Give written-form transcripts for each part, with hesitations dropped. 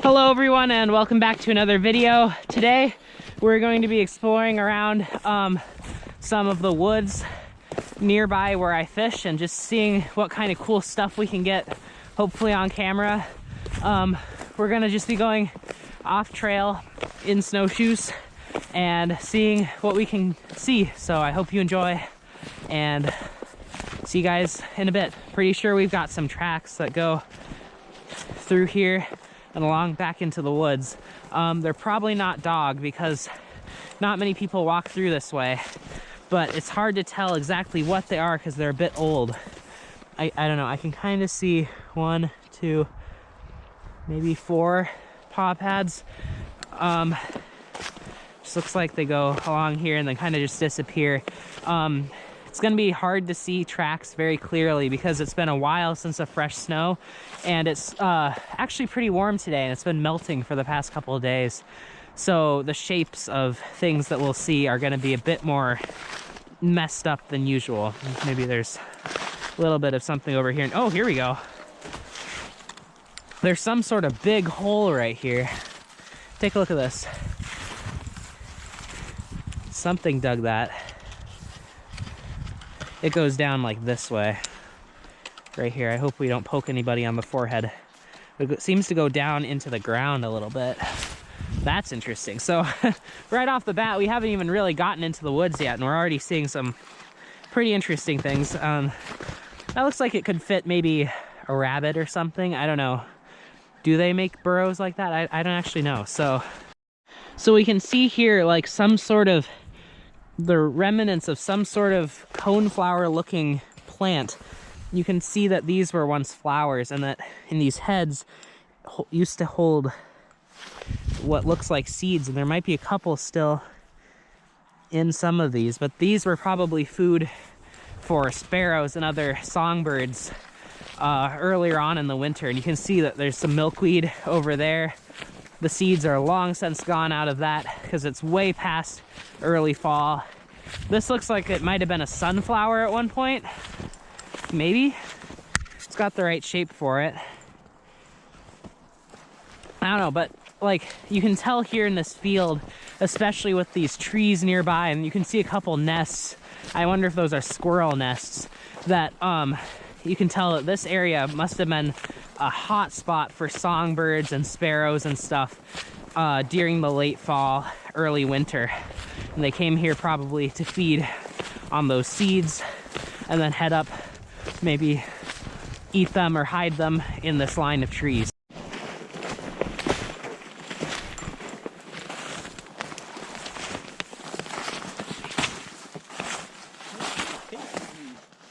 Hello everyone and welcome back to another video. Today we're going to be exploring around some of the woods nearby where I fish and just seeing what kind of cool stuff we can get, hopefully on camera. We're gonna just be going off trail in snowshoes and seeing what we can see. So I hope you enjoy and see you guys in a bit. Pretty sure we've got some tracks that go through here and along back into the woods. They're probably not dog because not many people walk through this way, but it's hard to tell exactly what they are because they're a bit old. I don't know, I can kind of see 1, 2, maybe 4 paw pads. Just looks like they go along here and then kind of just disappear. It's gonna be hard to see tracks very clearly because it's been a while since a fresh snow, and it's actually pretty warm today and it's been melting for the past couple of days. So the shapes of things that we'll see are gonna be a bit more messed up than usual. Maybe there's a little bit of something over here. Oh, here we go. There's some sort of big hole right here. Take a look at this. Something dug that. It goes down like this way, right here. I hope we don't poke anybody on the forehead. It seems to go down into the ground a little bit. That's interesting. So right off the bat, we haven't even really gotten into the woods yet, and we're already seeing some pretty interesting things. That looks like it could fit maybe a rabbit or something. I don't know. Do they make burrows like that? I don't actually know. So we can see here like some sort of the remnants of some sort of coneflower looking plant. You can see that these were once flowers and that in these heads used to hold what looks like seeds, and there might be a couple still in some of these, but these were probably food for sparrows and other songbirds earlier on in the winter. And you can see that there's some milkweed over there. The seeds are long since gone out of that because it's way past early fall. This looks like it might have been a sunflower at one point. Maybe. It's got the right shape for it. I don't know, but like you can tell here in this field, especially with these trees nearby, and you can see a couple nests. I wonder if those are squirrel nests, that you can tell that this area must have been a hot spot for songbirds and sparrows and stuff during the late fall, early winter. And they came here probably to feed on those seeds and then head up, maybe eat them or hide them in this line of trees.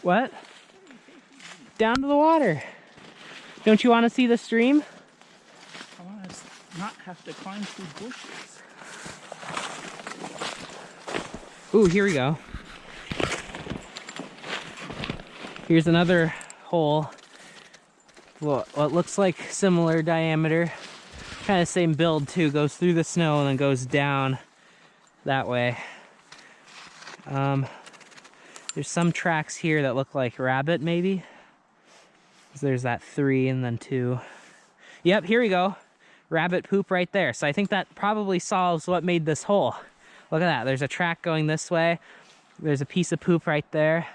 What? Down to the water. Don't you want to see the stream? I want to not have to climb through bushes. Ooh, here we go. Here's another hole. Well, what looks like similar diameter. Kind of same build too. Goes through the snow and then goes down that way. There's some tracks here that look like rabbit maybe. There's that 3 and then 2. Yep, here we go. Rabbit poop right there. So I think that probably solves what made this hole. Look at that. There's a track going this way. There's a piece of poop right there.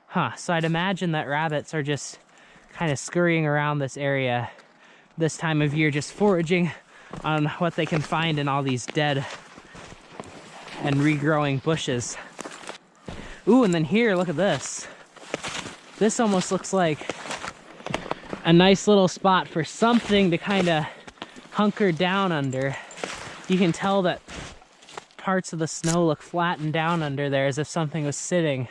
Huh. So I'd imagine that rabbits are just kind of scurrying around this area this time of year, just foraging on what they can find in all these dead and regrowing bushes. Ooh, and then here, look at this. This almost looks like a nice little spot for something to kind of hunker down under. You can tell that parts of the snow look flattened down under there as if something was sitting.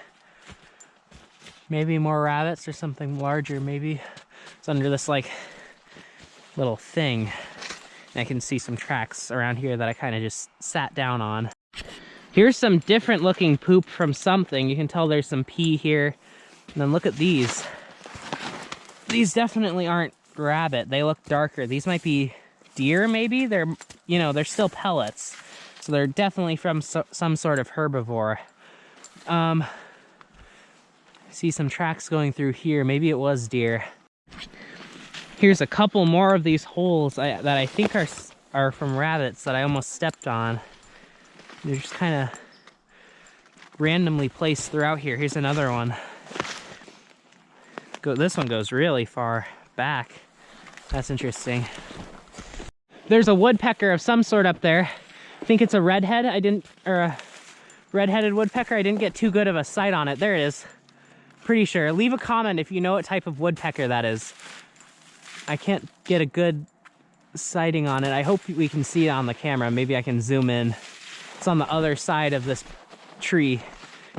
Maybe more rabbits or something larger. Maybe it's under this like little thing. And I can see some tracks around here that I kind of just sat down on. Here's some different looking poop from something. You can tell there's some pee here. And then look at these. These definitely aren't rabbit. They look darker. These might be deer maybe. They're, you know, they're still pellets. So they're definitely from some sort of herbivore. See some tracks going through here. Maybe it was deer. Here's a couple more of these holes that I think are from rabbits that I almost stepped on. They're just kind of randomly placed throughout here. Here's another one. This one goes really far back. That's interesting. There's a woodpecker of some sort up there. I think it's a redhead. Or a red-headed woodpecker. I didn't get too good of a sight on it. There it is. Pretty sure. Leave a comment if you know what type of woodpecker that is. I can't get a good sighting on it. I hope we can see it on the camera. Maybe I can zoom in. It's on the other side of this tree.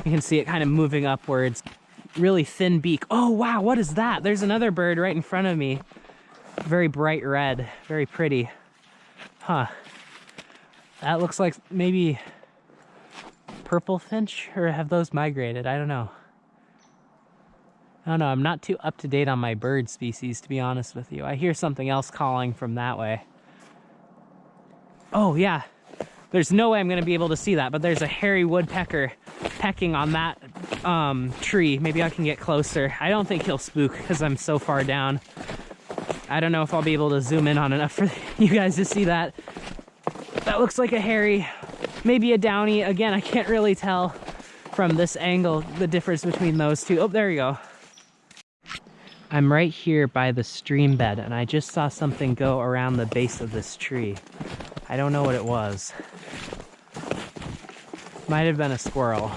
You can see it kind of moving upwards. Really thin beak. Oh wow, what is that? There's another bird right in front of me. Very bright red, very pretty. Huh. That looks like maybe purple finch, or have those migrated? I don't know. I don't know, I'm not too up to date on my bird species, to be honest with you. I hear something else calling from that way. Oh yeah, there's no way I'm gonna be able to see that, but there's a hairy woodpecker pecking on that tree. Maybe I can get closer. I don't think he'll spook because I'm so far down. I don't know if I'll be able to zoom in on enough for you guys to see that. That looks like a hairy, maybe a downy. Again, I can't really tell from this angle the difference between those two. Oh, there you go. I'm right here by the stream bed, and I just saw something go around the base of this tree. I don't know what it was. Might have been a squirrel.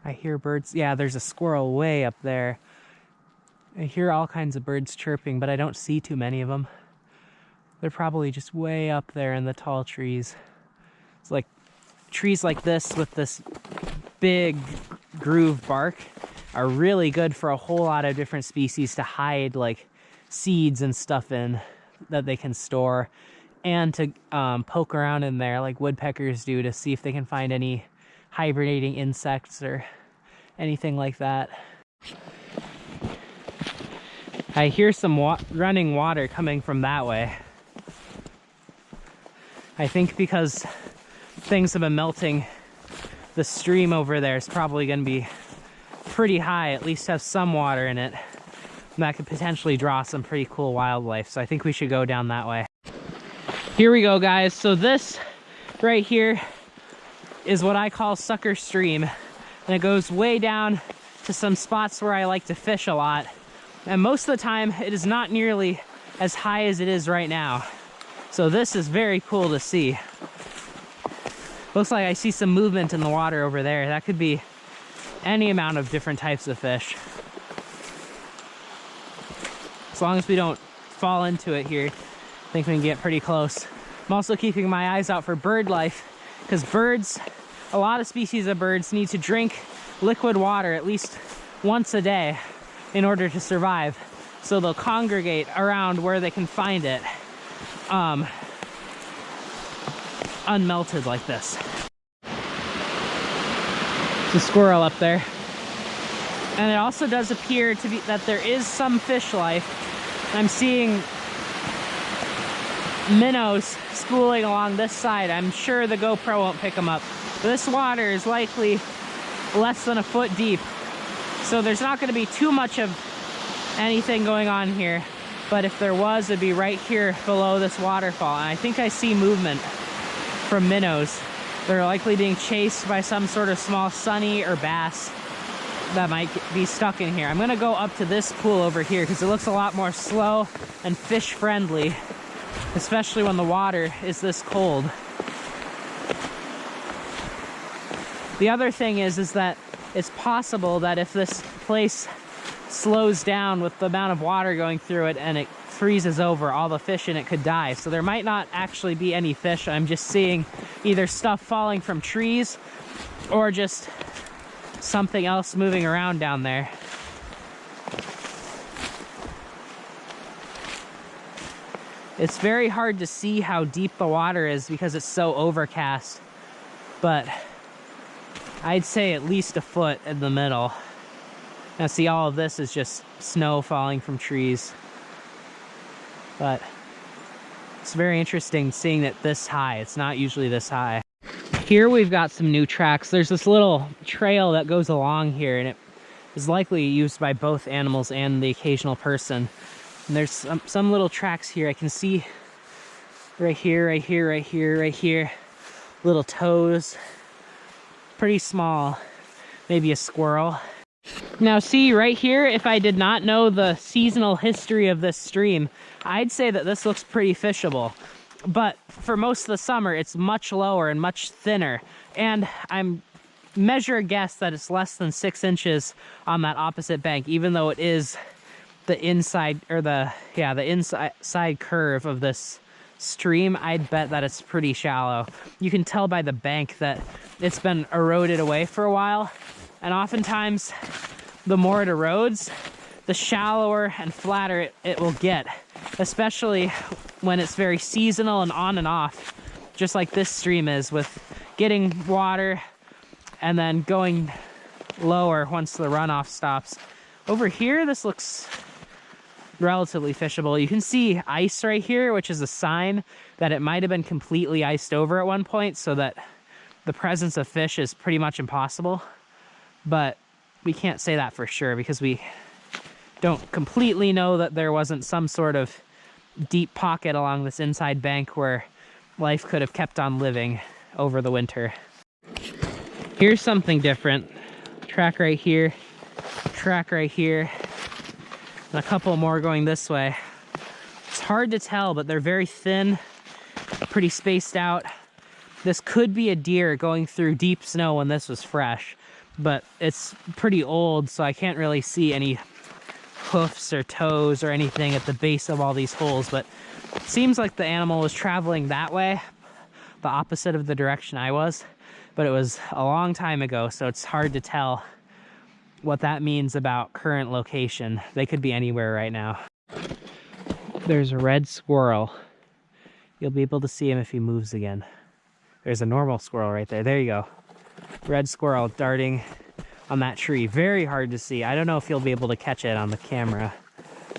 I hear birds. Yeah, there's a squirrel way up there. I hear all kinds of birds chirping, but I don't see too many of them. They're probably just way up there in the tall trees. It's like trees like this with this big groove bark are really good for a whole lot of different species to hide like seeds and stuff in that they can store, and to poke around in there like woodpeckers do to see if they can find any hibernating insects or anything like that. I hear some running water coming from that way. I think because things have been melting, the stream over there is probably going to be pretty high, at least have some water in it. And that could potentially draw some pretty cool wildlife, so I think we should go down that way. Here we go, guys. So this right here is what I call Sucker Stream, and it goes way down to some spots where I like to fish a lot. And most of the time, it is not nearly as high as it is right now. So this is very cool to see. Looks like I see some movement in the water over there. That could be any amount of different types of fish. As long as we don't fall into it here, I think we can get pretty close. I'm also keeping my eyes out for bird life, because birds, a lot of species of birds need to drink liquid water at least once a day in order to survive. So they'll congregate around where they can find it, unmelted like this. There's a squirrel up there. And it also does appear to be that there is some fish life. I'm seeing minnows schooling along this side. I'm sure the GoPro won't pick them up. This water is likely less than a foot deep, so there's not going to be too much of anything going on here. But if there was, it'd be right here below this waterfall. And I think I see movement from minnows. They're likely being chased by some sort of small sunny or bass that might be stuck in here. I'm gonna go up to this pool over here because it looks a lot more slow and fish friendly, especially when the water is this cold. The other thing is that it's possible that if this place slows down with the amount of water going through it and it freezes over, all the fish in it could die. So there might not actually be any fish. I'm just seeing either stuff falling from trees or just something else moving around down there. It's very hard to see how deep the water is because it's so overcast, but I'd say at least a foot in the middle. Now see, all of this is just snow falling from trees, but It's very interesting seeing it this high. It's not usually this high. Here we've got some new tracks. There's this little trail that goes along here, and it is likely used by both animals and the occasional person. And there's some little tracks here. I can see right here, right here, right here, right here. Little toes. Pretty small. Maybe a squirrel. Now see right here, if I did not know the seasonal history of this stream, I'd say that this looks pretty fishable. But for most of the summer, it's much lower and much thinner. And I'm measure a guess that it's less than 6 inches on that opposite bank, even though it is the inside, or the inside curve of this stream. I'd bet that it's pretty shallow. You can tell by the bank that it's been eroded away for a while. And oftentimes, the more it erodes, the shallower and flatter it will get, especially when it's very seasonal and on and off, just like this stream is, with getting water and then going lower once the runoff stops. Over here, this looks relatively fishable. You can see ice right here, which is a sign that it might have been completely iced over at one point, so that the presence of fish is pretty much impossible. But we can't say that for sure because we don't completely know that there wasn't some sort of deep pocket along this inside bank where life could have kept on living over the winter. Here's something different. Track right here, track right here, and a couple more going this way. It's hard to tell, but they're very thin, pretty spaced out. This could be a deer going through deep snow when this was fresh, but it's pretty old, so I can't really see any hoofs or toes or anything at the base of all these holes. But it seems like the animal was traveling that way, the opposite of the direction I was, but it was a long time ago, so it's hard to tell what that means about current location. They could be anywhere right now. There's a red squirrel. You'll be able to see him if he moves again. There's a normal squirrel right there. There you go. Red squirrel darting on that tree. Very hard to see. I don't know if you'll be able to catch it on the camera.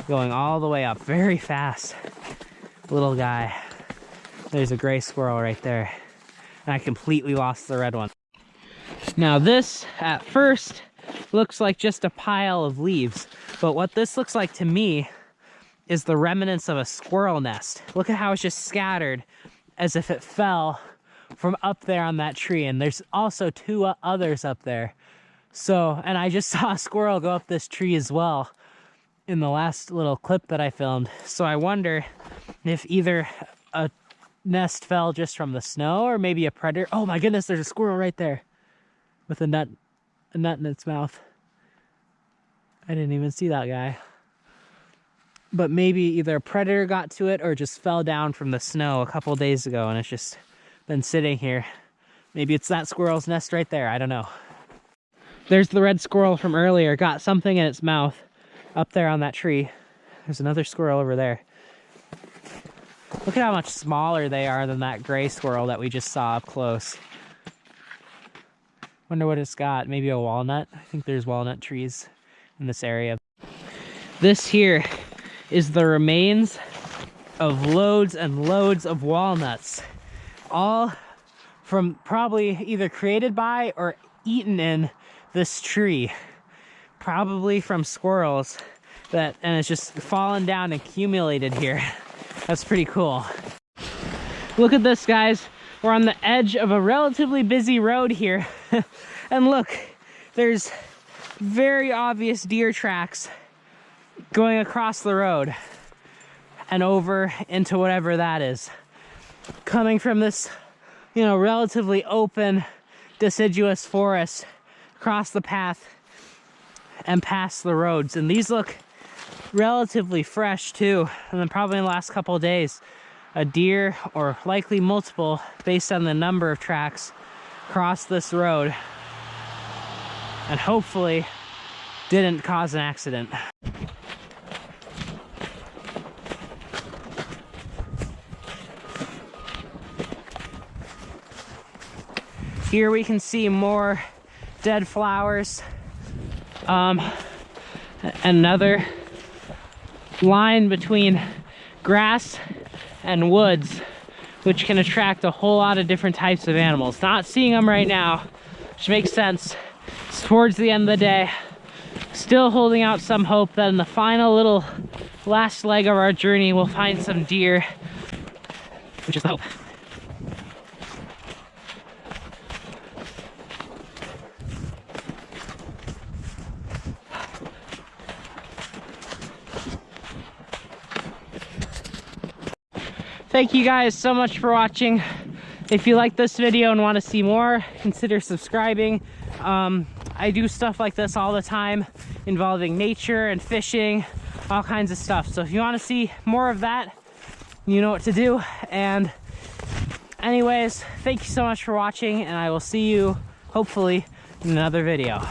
Going all the way up very fast. Little guy. There's a gray squirrel right there. And I completely lost the red one. Now this, at first, looks like just a pile of leaves. But what this looks like to me is the remnants of a squirrel nest. Look at how it's just scattered as if it fell from up there on that tree. And there's also two others up there. So, and I just saw a squirrel go up this tree as well in the last little clip that I filmed. So I wonder if either a nest fell just from the snow or maybe a predator. Oh my goodness, there's a squirrel right there with a nut in its mouth. I didn't even see that guy. But maybe either a predator got to it or just fell down from the snow a couple days ago and it's just been sitting here. Maybe it's that squirrel's nest right there. I don't know. There's the red squirrel from earlier. Got something in its mouth up there on that tree. There's another squirrel over there. Look at how much smaller they are than that gray squirrel that we just saw up close. Wonder what it's got. Maybe a walnut. I think there's walnut trees in this area. This here is the remains of loads and loads of walnuts. All from probably either created by or eaten in this tree. Probably from squirrels. And it's just fallen down and accumulated here. That's pretty cool. Look at this, guys. We're on the edge of a relatively busy road here. And look, there's very obvious deer tracks going across the road and over into whatever that is. Coming from this, you know, relatively open, deciduous forest across the path and past the roads. And these look relatively fresh too. And then probably in the last couple of days, a deer, or likely multiple, based on the number of tracks, crossed this road and hopefully didn't cause an accident. Here we can see more dead flowers. Another line between grass and woods, which can attract a whole lot of different types of animals. Not seeing them right now, which makes sense. It's towards the end of the day. Still holding out some hope that in the final little last leg of our journey, we'll find some deer, which is the hope. Thank you guys so much for watching. If you like this video and want to see more, consider subscribing. I do stuff like this all the time involving nature and fishing, all kinds of stuff. So if you want to see more of that, you know what to do. And anyways, thank you so much for watching, and I will see you hopefully in another video.